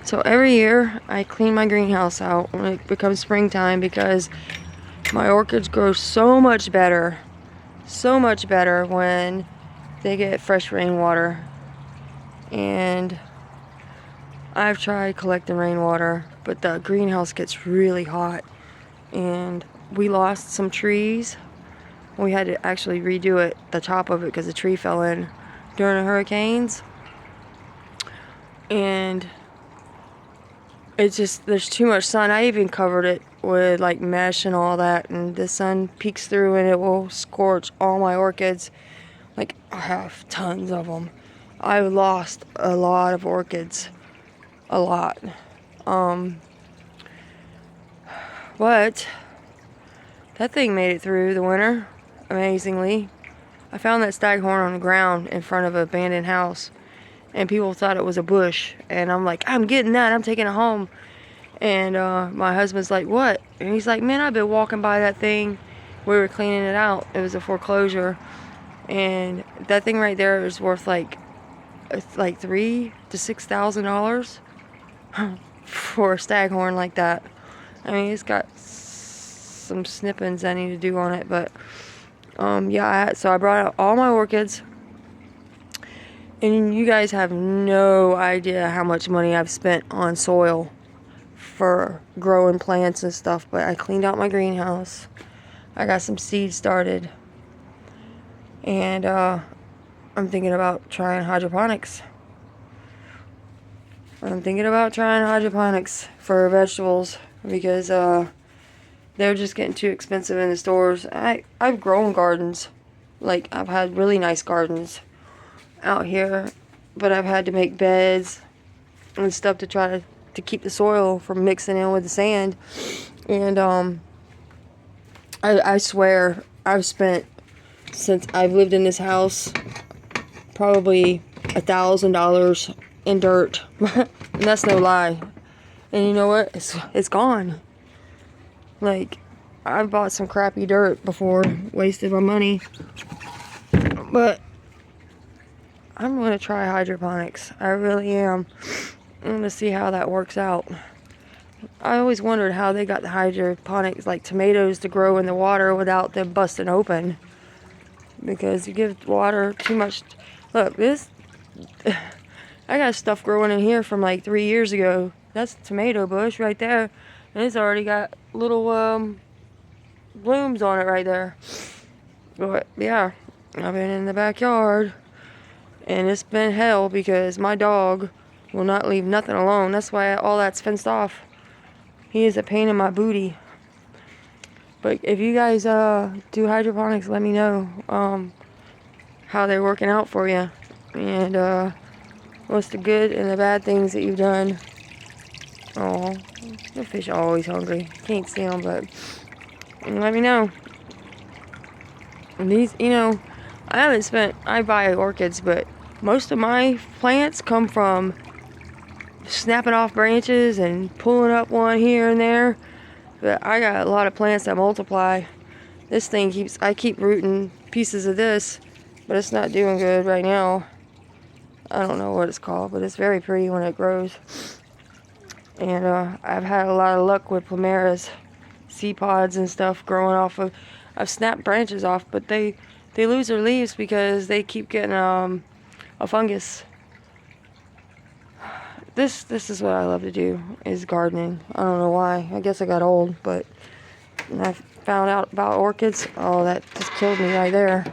So every year I clean my greenhouse out when it becomes springtime because my orchids grow so much better when they get fresh rainwater. And I've tried collecting rainwater, but the greenhouse gets really hot. And we lost some trees. We had to actually redo it, the top of it, because the tree fell in during the hurricanes. And it's just, there's too much sun. I even covered it with like mesh and all that, and the sun peeks through and it will scorch all my orchids. Like, I have tons of them. I've lost a lot of orchids. A lot. But that thing made it through the winter, amazingly. I found that staghorn on the ground in front of an abandoned house, and people thought it was a bush. And I'm like, I'm getting that. I'm taking it home. And my husband's like, what? And he's like, man, I've been walking by that thing. We were cleaning it out. It was a foreclosure. And that thing right there is worth like $3,000 to $6,000 for a staghorn like that. I mean, it's got some snippings I need to do on it, but yeah. So I brought out all my orchids, and you guys have no idea how much money I've spent on soil for growing plants and stuff. But I cleaned out my greenhouse. I got some seeds started, and I'm thinking about trying hydroponics. For vegetables because they're just getting too expensive in the stores. I've grown gardens. Like, I've had really nice gardens out here, but I've had to make beds and stuff to try to keep the soil from mixing in with the sand. And I swear I've spent, since I've lived in this house, probably $1,000 in dirt. And that's no lie. And you know what? It's gone. Like, I've bought some crappy dirt before, wasted my money. But I'm gonna try hydroponics. I really am. I'm gonna see how that works out. I always wondered how they got the hydroponics, like tomatoes, to grow in the water without them busting open. Because you give water too much. Look, this, I got stuff growing in here from like 3 years ago. That's a tomato bush right there. And it's already got little blooms on it right there. But yeah, I've been in the backyard, and it's been hell because my dog will not leave nothing alone. That's why all that's fenced off. He is a pain in my booty. But if you guys do hydroponics, let me know how they're working out for you, and what's the good and the bad things that you've done. Oh, the fish are always hungry. Can't see them, but let me know. And these, I buy orchids, but most of my plants come from snapping off branches and pulling up one here and there. But I got a lot of plants that multiply. This thing I keep rooting pieces of this, but it's not doing good right now. I don't know what it's called, but it's very pretty when it grows. And I've had a lot of luck with Plumeras seed pods and stuff growing off of. I've snapped branches off, but they lose their leaves because they keep getting a fungus. This is what I love to do, is gardening. I don't know why. I guess I got old, but when I found out about orchids, oh, that just killed me right there.